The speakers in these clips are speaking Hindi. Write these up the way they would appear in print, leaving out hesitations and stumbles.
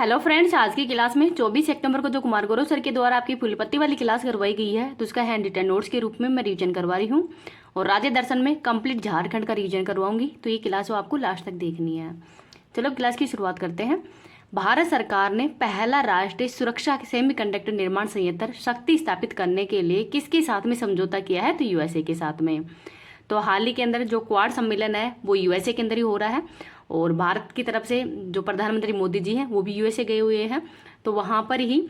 हेलो फ्रेंड्स, आज की क्लास में 24 सितंबर को जो कुमार गौरव सर के द्वारा आपकी फुल पत्ती वाली क्लास करवाई गई है, तो उसका हैंड रिटन नोट्स के रूप में मैं रिवीजन करवा रही हूँ। और राज्य दर्शन में कंप्लीट झारखंड का रिवीजन करवाऊंगी, तो ये क्लास वो आपको लास्ट तक देखनी है। चलो क्लास की शुरुआत करते हैं। भारत सरकार ने पहला राष्ट्रीय सुरक्षा सेमीकंडक्टर निर्माण संयंत्र शक्ति स्थापित करने के लिए किसके साथ में समझौता किया है? तो यूएसए के साथ में। तो हाल ही के अंदर जो क्वाड सम्मेलन है वो यूएसए के अंदर ही हो रहा है, और भारत की तरफ से जो प्रधानमंत्री मोदी जी हैं वो भी यूएसए गए हुए हैं। तो वहाँ पर ही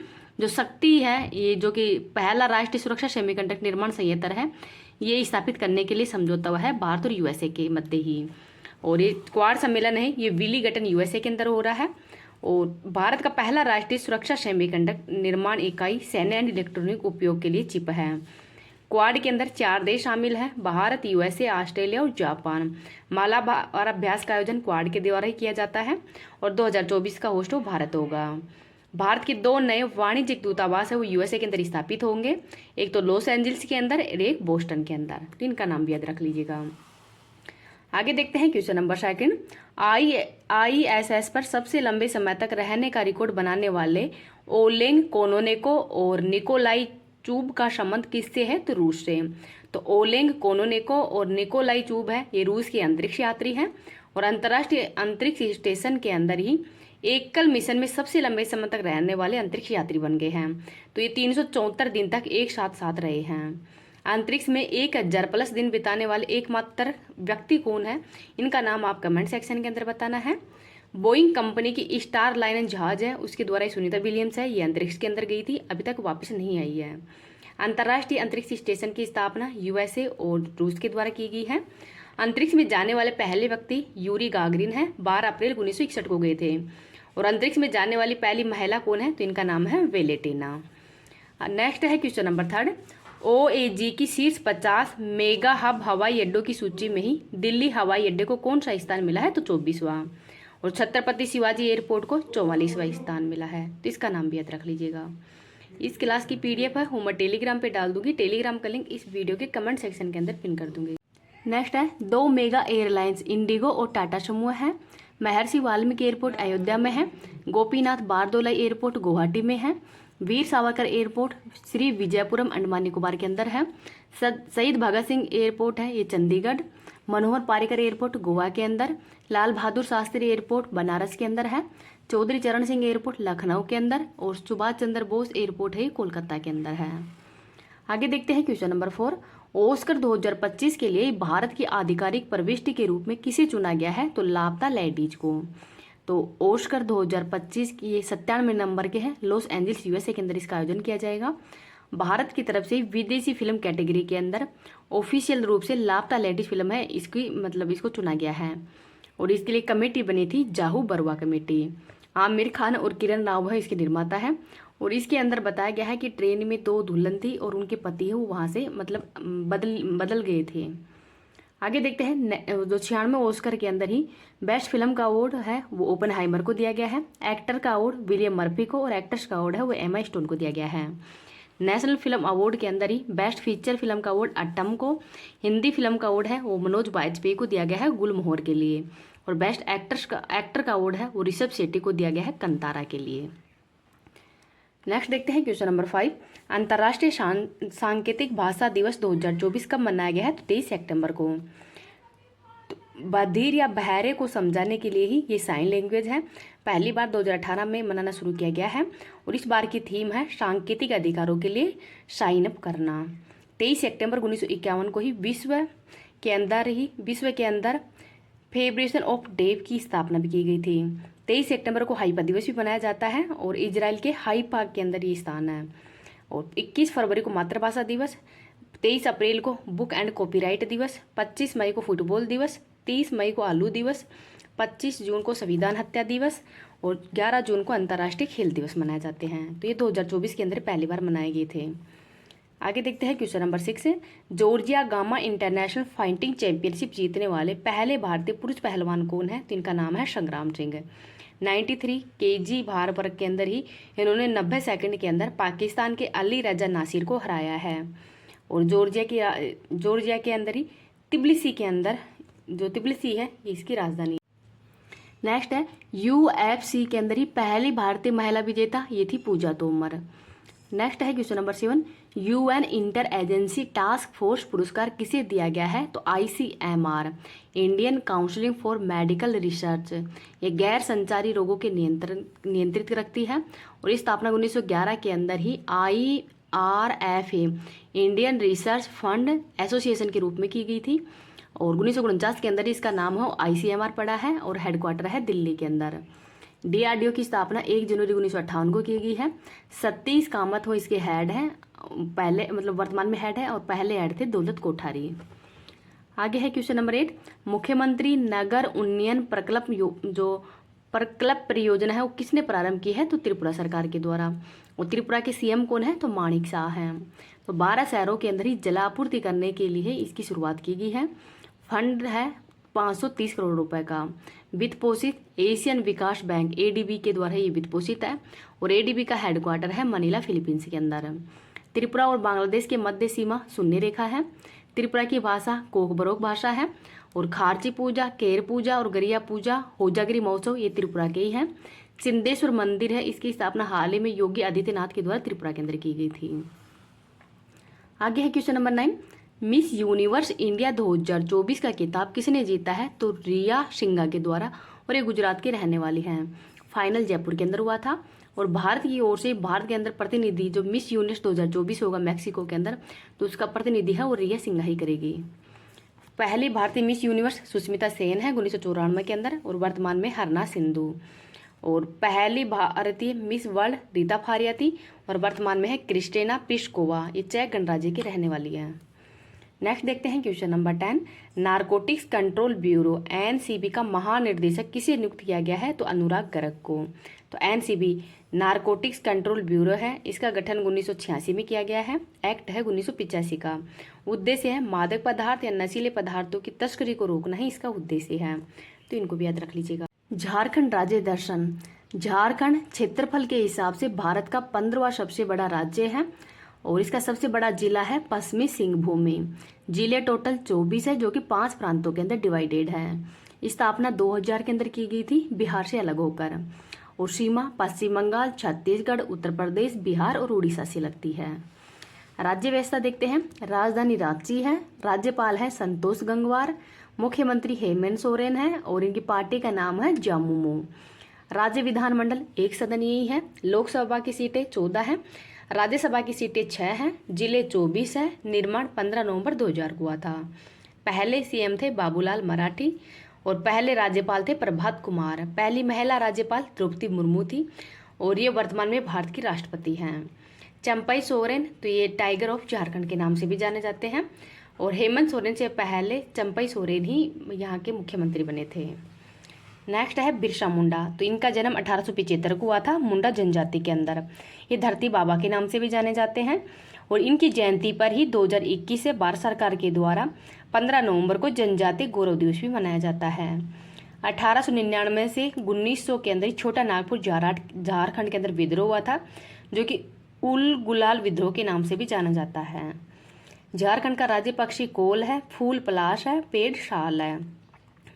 जो शक्ति है, ये जो कि पहला राष्ट्रीय सुरक्षा सेमीकंडक्टर निर्माण संयंत्र है, ये स्थापित करने के लिए समझौता हुआ है भारत और यूएसए के मध्य ही। और ये क्वाड सम्मेलन है, ये विलीगटन यूएसए के अंदर हो रहा है। और भारत का पहला राष्ट्रीय सुरक्षा सेमीकंडक्टर निर्माण इकाई सैन्य एंड इलेक्ट्रॉनिक उपयोग के लिए चिप है। क्वाड के अंदर 4 देश शामिल हैं: भारत, यूएसए, ऑस्ट्रेलिया और जापान। मालाबार अभ्यास का आयोजन क्वाड के द्वारा ही किया जाता है, और 2024 का होस्ट भारत होगा। भारत के 2 नए वाणिज्यिक दूतावास है वो यूएसए के अंदर स्थापित होंगे, एक तो लॉस एंजल्स के अंदर और एक बोस्टन के अंदर। तो इनका नाम भी याद रख लीजिएगा। आगे देखते हैं क्वेश्चन नंबर 2। आईएसएस पर सबसे लंबे समय तक रहने का रिकॉर्ड बनाने वाले ओलेग कोनोनेको और निकोलाई चूब का संबंध किससे है? तो रूस से। तो ओलेग कोनोनेको और निकोलाई चूब है, ये रूस के अंतरिक्ष यात्री हैं, और अंतर्राष्ट्रीय अंतरिक्ष स्टेशन के अंदर ही एकल मिशन में सबसे लंबे समय तक रहने वाले अंतरिक्ष यात्री बन गए हैं। तो ये 374 दिन तक एक साथ रहे हैं। अंतरिक्ष में 1000+ दिन बिताने वाले एकमात्र व्यक्ति कौन है? इनका नाम आप कमेंट सेक्शन के अंदर बताना है। बोइंग कंपनी की स्टार लाइनर जहाज है, उसके द्वारा सुनीता विलियम्स है, ये अंतरिक्ष के अंदर गई थी, अभी तक वापस नहीं आई है। अंतर्राष्ट्रीय अंतरिक्ष स्टेशन की स्थापना यूएसए और रूस के द्वारा की गई है। अंतरिक्ष में जाने वाले पहले व्यक्ति यूरी गागरिन है, 12 अप्रैल 1961 को गए थे। और अंतरिक्ष में जाने वाली पहली महिला कौन है? तो इनका नाम है वेलेटिना। नेक्स्ट है क्वेश्चन नंबर 3। ओएजी की शीर्ष 50 मेगा हब हवाई अड्डों की सूची में ही दिल्ली हवाई अड्डे को कौन सा स्थान मिला है? तो 24वां। और छत्रपति शिवाजी एयरपोर्ट को 44वां स्थान मिला है। तो इसका नाम भी याद रख लीजिएगा। इस क्लास की पीडीएफ है वो मैं टेलीग्राम पे डाल दूंगी, टेलीग्राम का लिंक इस वीडियो के कमेंट सेक्शन के अंदर पिन कर दूंगी। नेक्स्ट है 2 मेगा एयरलाइंस इंडिगो और टाटा समूह है। महर्षि वाल्मीकि एयरपोर्ट अयोध्या में है, गोपीनाथ बारदोलाई एयरपोर्ट गुवाहाटी में है, वीर सावरकर एयरपोर्ट श्री विजयपुरम अंडमान निकोबार के अंदर है, शहीद भगत सिंह एयरपोर्ट है ये चंडीगढ़, मनोहर पारिकर एयरपोर्ट गोवा के अंदर, लाल बहादुर शास्त्री एयरपोर्ट बनारस के अंदर है, चौधरी चरण सिंह एयरपोर्ट लखनऊ के अंदर, और सुभाष चंद्र बोस एयरपोर्ट है कोलकाता के अंदर है। आगे देखते हैं क्वेश्चन नंबर 4। ऑस्कर 2025 के लिए भारत की आधिकारिक प्रविष्टि के रूप में किसे चुना गया है? तो लापता लेडीज को। तो ऑस्कर 2025 की ये 97 नंबर के हैं, लॉस एंजल्स यूएसए के अंदर इसका आयोजन किया जाएगा। भारत की तरफ से विदेशी फिल्म कैटेगरी के अंदर ऑफिशियल रूप से लापता लेडीज फिल्म है, इसको चुना गया है। और इसके लिए कमेटी बनी थी जाहू बरुआ कमेटी। आमिर खान और किरण राव है इसके निर्माता है। और इसके अंदर बताया गया है कि ट्रेन में 2 दुल्हन थी और उनके पति है वो वहाँ से बदल गए थे। आगे देखते हैं जो 96 ऑस्कर के अंदर ही बेस्ट फिल्म का अवार्ड है वो ओपनहाइमर को दिया गया है, एक्टर का अवार्ड विलियम मर्फी को, और एक्ट्रेस का अवार्ड है वो एमा स्टोन को दिया गया है। नेशनल फिल्म अवार्ड के अंदर ही बेस्ट फीचर फिल्म का अवार्ड अट्टम को, हिंदी फिल्म का अवार्ड है वो मनोज वाजपेयी को दिया गया है गुलमोहर के लिए, और बेस्ट एक्टर का अवार्ड है वो ऋषभ शेट्टी को दिया गया है कंतारा के लिए। नेक्स्ट देखते हैं क्वेश्चन नंबर 5। अंतर्राष्ट्रीय सांकेतिक भाषा दिवस 2024 कब मनाया गया है? तो 23 सितंबर को। बधिर या बहरे को समझाने के लिए ही ये साइन लैंग्वेज है, पहली बार 2018 में मनाना शुरू किया गया है। और इस बार की थीम है सांकेतिक अधिकारों के लिए साइन अप करना। 23 सितंबर 1951 को ही विश्व के अंदर फेडरेशन ऑफ डेफ की स्थापना भी की गई थी। 23 सितंबर को हाइफा दिवस भी मनाया जाता है, और इजराइल के हाइफा के अंदर ये स्थान है। और 21 फरवरी को मातृभाषा दिवस, 23 अप्रैल को बुक एंड कॉपीराइट दिवस, 25 मई को फुटबॉल दिवस, 30 मई को आलू दिवस, 25 जून को संविधान हत्या दिवस, और 11 जून को अंतर्राष्ट्रीय खेल दिवस मनाए जाते हैं। तो ये 2024 के अंदर पहली बार मनाए गए थे। आगे देखते हैं question number 6। Georgia gamma international fighting championship जीतने वाले पहले भारतीय पुरुष पहलवान कौन है? तो इनका नाम है संग्राम सिंह। 93 केजी भार वर्ग के अंदर ही इन्होंने 90 सेकंड के अंदर पाकिस्तान के अली रजा नासिर को हराया है। और जॉर्जिया के अंदर ही तिब्लिसी के अंदर, जो तिब्लिसी है ये इसकी राजधानी। नेक्स्ट है UFC के अंदर ही पहली भारतीय महिला विजेता, ये थी पूजा तोमर। नेक्स्ट है question number 7, UN inter agency task force पुरस्कार किसे दिया गया है? तो ICMR, Indian counselling for medical research. ये गैर संचारी रोगों के नियंत्रित रखती है और इस स्थापना 1911 के अंदर ही IRFA, Indian research fund association के रूप में की गई थी और 1949 के अंदर इसका नाम हो ICMR पड़ा है और हेडक्वार्टर है दिल्ली के अंदर। DRDO की स्थापना 1 जनवरी 1958 को की गई है। सतीश कामत हो इसके हेड हैं, पहले मतलब वर्तमान में हेड है और पहले हेड थे दौलत कोठारी। आगे है क्वेश्चन नंबर 8, मुख्यमंत्री नगर उन्नयन प्रकल्प परियोजना है वो किसने प्रारंभ की है? तो त्रिपुरा सरकार के द्वारा। और त्रिपुरा के CM कौन है? तो माणिक शाह हैं। तो 12 शहरों के अंदर ही जलापूर्ति करने के लिए इसकी शुरुआत की गई है। फंड है 530 करोड़ रुपए का। वित्त पोषित एशियन विकास बैंक ADB के द्वारा ये वित्त पोषित है और ADB का हेडक्वार्टर है मनीला, फिलीपींस के अंदर। त्रिपुरा और बांग्लादेश के मध्य सीमा शून्य रेखा है। त्रिपुरा की भाषा कोकबरोक भाषा है और खारची पूजा, केर पूजा और गरिया पूजा, होजागिरी महोत्सव ये त्रिपुरा के ही हैं। सिंधेश्वर मंदिर है, इसकी स्थापना हाल ही में योगी आदित्यनाथ के द्वारा त्रिपुरा के अंदर की गई थी। आगे है question number 9, miss universe India 2024 का खिताब किसने जीता है? तो रिया सिंघा के द्वारा और ये गुजरात के रहने वाली हैं। फाइनल जयपुर के अंदर हुआ था और भारत की ओर से भारत के अंदर प्रतिनिधि जो मिस यूनिवर्स 2024 होगा मैक्सिको के अंदर, तो उसका प्रतिनिधि है वो रिया सिंघा ही करेगी। पहली भारतीय मिस यूनिवर्स सुष्मिता सेन है 1994 के अंदर और वर्तमान में हरना सिंधु। और पहली भारतीय मिस वर्ल्ड रीता फारिया थी और वर्तमान में है क्रिस्टेना प्लिस्कोवा, ये चेक गणराज्य की रहने वाली है। नेक्स्ट देखते हैं question number 10, narcotics control bureau NCB का महानिर्देशक किसे नियुक्त किया गया है? तो अनुराग गर्ग को। तो NCB नारकोटिक्स कंट्रोल ब्यूरो है, इसका गठन 1986 में किया गया है। एक्ट है 1985 का। उद्देश्य है मादक पदार्थ या नशीले पदार्थों की तस्करी को रोकना ही इसका उद्देश्य है, तो इनको भी याद रख लीजिएगा। झारखंड राज्य दर्शन, झारखंड क्षेत्रफल के हिसाब से भारत का 15वां सबसे बड़ा राज्य है और इसका सबसे बड़ा जिला है पश्चिमी सिंहभूमि। जिले टोटल 24 है जो कि 5 प्रांतों के अंदर डिवाइडेड है। स्थापना 2000 के अंदर की गई थी बिहार से अलग होकर और सीमा पश्चिम बंगाल, छत्तीसगढ़, उत्तर प्रदेश, बिहार और उड़ीसा से लगती है। राज्य व्यवस्था देखते हैं। राजधानी रांची है, राज्यपाल है संतोष गंगवार, मुख्यमंत्री हेमंत सोरेन है और इनकी पार्टी का नाम है जामुमो। राज्य विधानमंडल 1 सदनीय ही है। लोकसभा की सीटें 14 हैं, राज्यसभा की सीटें 6 हैं, जिले 24 है। निर्माण 15 नवंबर 2000 को हुआ था। पहले CM थे बाबूलाल मराठी और पहले राज्यपाल थे प्रभात कुमार। पहली महिला राज्यपाल द्रौपदी मुर्मू थी और ये वर्तमान में भारत की राष्ट्रपति हैं। चंपई सोरेन, तो ये टाइगर ऑफ झारखंड के नाम से भी जाने जाते हैं और हेमंत सोरेन से पहले चंपई सोरेन ही यहाँ के मुख्यमंत्री बने थे। नेक्स्ट है बिरसा मुंडा, तो इनका जन्म 1875 को हुआ था मुंडा जनजाति के अंदर। ये धरती बाबा के नाम से भी जाने जाते हैं और इनकी जयंती पर ही 2021 से भारत सरकार के द्वारा 15 नवंबर को जनजातीय गौरव दिवस भी मनाया जाता है। 1899 से 1900 के अंदर छोटा नागपुर झारखंड के अंदर विद्रोह हुआ था जो कि उल गुलाल विद्रोह के नाम से भी जाना जाता है। झारखंड का राज्य पक्षी कोल है, फूल पलाश है, पेड़ शाल है।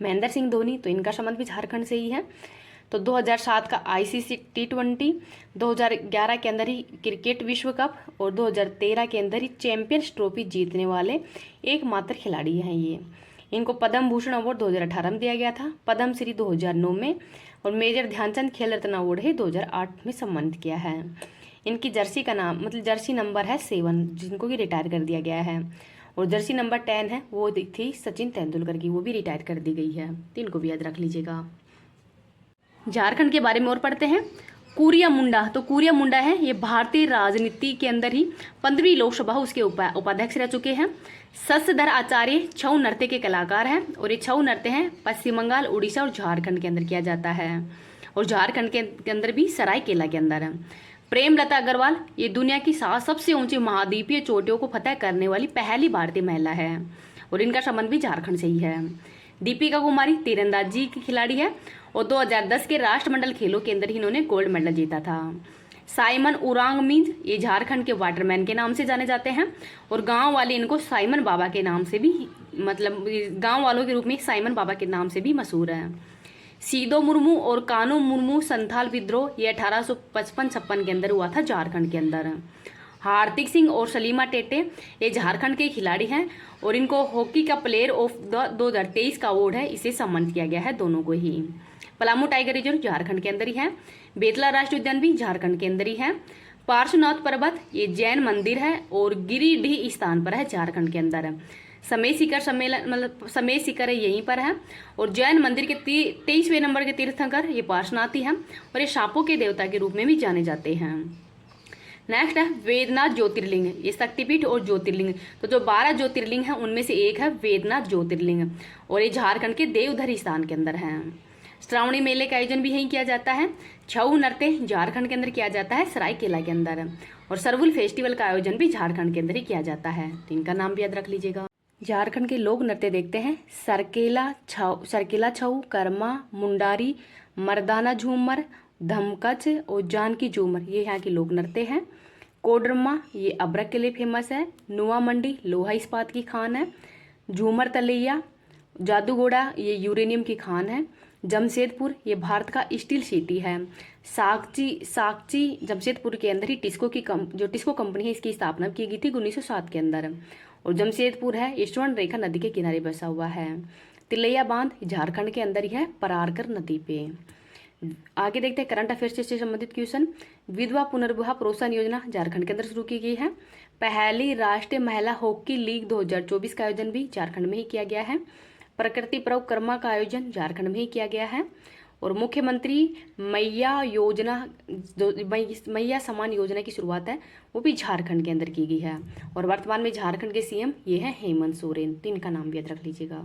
महेंद्र सिंह धोनी, तो इनका संबंध भी झारखंड से ही है। तो 2007 का ICC T20, 2011 के अंदर ही क्रिकेट विश्व कप और 2013 के अंदर ही चैंपियंस ट्रॉफी जीतने वाले एकमात्र खिलाड़ी हैं ये। इनको पद्म भूषण अवार्ड 2018 में दिया गया था, पद्म श्री 2009 में और मेजर ध्यानचंद खेल रत्न अवार्ड है 2008 में सम्मानित किया है। इनकी जर्सी का नाम मतलब जर्सी नंबर है 7, जिनको कि रिटायर कर दिया गया है और जर्सी नंबर 10 है वो थी सचिन तेंदुलकर की, वो भी रिटायर कर दी गई है, तो इनको भी याद रख लीजिएगा। झारखंड के बारे में और पढ़ते हैं। कुरिया मुंडा, तो कुरिया मुंडा है ये भारतीय राजनीति के अंदर ही 15वीं लोकसभा उसके उपाध्यक्ष रह चुके हैं। शशधर आचार्य छऊ नृत्य के कलाकार हैं और ये छऊ नृत्य हैं पश्चिम बंगाल, उड़ीसा और झारखंड के अंदर किया जाता है और झारखंड के अंदर भी सरायकेला के अंदर है। प्रेमलता अग्रवाल, ये दुनिया की 7 सबसे ऊंची महाद्वीपीय चोटियों को फतह करने वाली पहली भारतीय महिला है और इनका संबंध भी झारखंड से ही है। दीपिका कुमारी तीरंदाजी की खिलाड़ी है और 2010 के राष्ट्रमंडल खेलों के अंदर ही इन्होंने गोल्ड मेडल जीता था। साइमन उरांगमीज, ये झारखंड के वाटरमैन के नाम से जाने जाते हैं और गांव वाले इनको साइमन बाबा के नाम से भी मतलब गांव वालों के रूप में साइमन बाबा के नाम से भी मशहूर है। सीदो मुर्मू और कानू मुर्मू संथाल विद्रोह ये 1855-56 के अंदर हुआ था झारखंड के अंदर। हार्दिक सिंह और सलीमा टेटे ये झारखंड के खिलाड़ी हैं और इनको हॉकी का प्लेयर ऑफ 2023 का अवार्ड है, इसे सम्मानित किया गया है दोनों को ही। पलामू टाइगर रिजर्व झारखंड के अंदर ही है। बेतला राष्ट्रीय उद्यान भी झारखंड के अंदर ही है। पार्श्वनाथ पर्वत ये जैन मंदिर है और गिरिडीह स्थान पर है झारखंड के अंदर। समय शिखर सम्मेलन मतलब समय शिखर है यहीं पर है और जैन मंदिर के 23वें नंबर के तीर्थंकर ये पार्श्वनाथ ही हैं और ये सांपों के देवता के रूप में भी जाने जाते हैं। नेक्स्ट है वेदनाथ ज्योतिर्लिंग, ये शक्तिपीठ और ज्योतिर्लिंग, तो जो 12 ज्योतिर्लिंग हैं उनमें से एक है वेदनाथ ज्योतिर्लिंग और ये झारखंड के देवधर स्थान के अंदर है। श्रावणी मेले का आयोजन भी यहीं किया जाता है। छऊ नृत्य झारखंड के अंदर किया जाता है सरायकेला के अंदर और सरहुल फेस्टिवल का आयोजन भी झारखंड के अंदर ही किया जाता है, तो इनका नाम भी याद रख लीजिएगा। झारखंड के लोक नृत्य देखते हैं। सरकेला छऊ, कर्मा, मुंडारी, मर्दाना झूमर, धमकच और जानकी झूमर ये यहाँ की लोक नृत्य हैं। कोडरमा ये अब्रक के लिए फेमस है। नुआ मंडी लोहा इस्पात की खान है। झूमर तलैया जादूगोड़ा ये यूरेनियम की खान है। जमशेदपुर ये भारत का स्टील सिटी है। साकची जमशेदपुर के अंदर ही टिस्को कंपनी है इसकी स्थापना की गई थी 1907 के अंदर और जमशेदपुर है ये स्वर्ण रेखा नदी के किनारे बसा हुआ है। तिलैया बांध झारखंड के अंदर ही है परारकर नदी पे। आगे देखते हैं करंट अफेयर्स से संबंधित क्वेश्चन। विधवा पुनर्विवाह प्रोत्साहन योजना झारखंड के अंदर शुरू की गई है। पहली राष्ट्रीय महिला हॉकी लीग 2024 का आयोजन भी झारखंड में ही किया गया है। प्रकृति पर्व कर्मा का आयोजन झारखंड में ही किया गया है और मुख्यमंत्री मैया समान योजना की शुरुआत है वो भी झारखंड के अंदर की गई है और वर्तमान में झारखंड के सीएम ये है हेमंत सोरेन, तो इनका नाम भी याद रख लीजिएगा।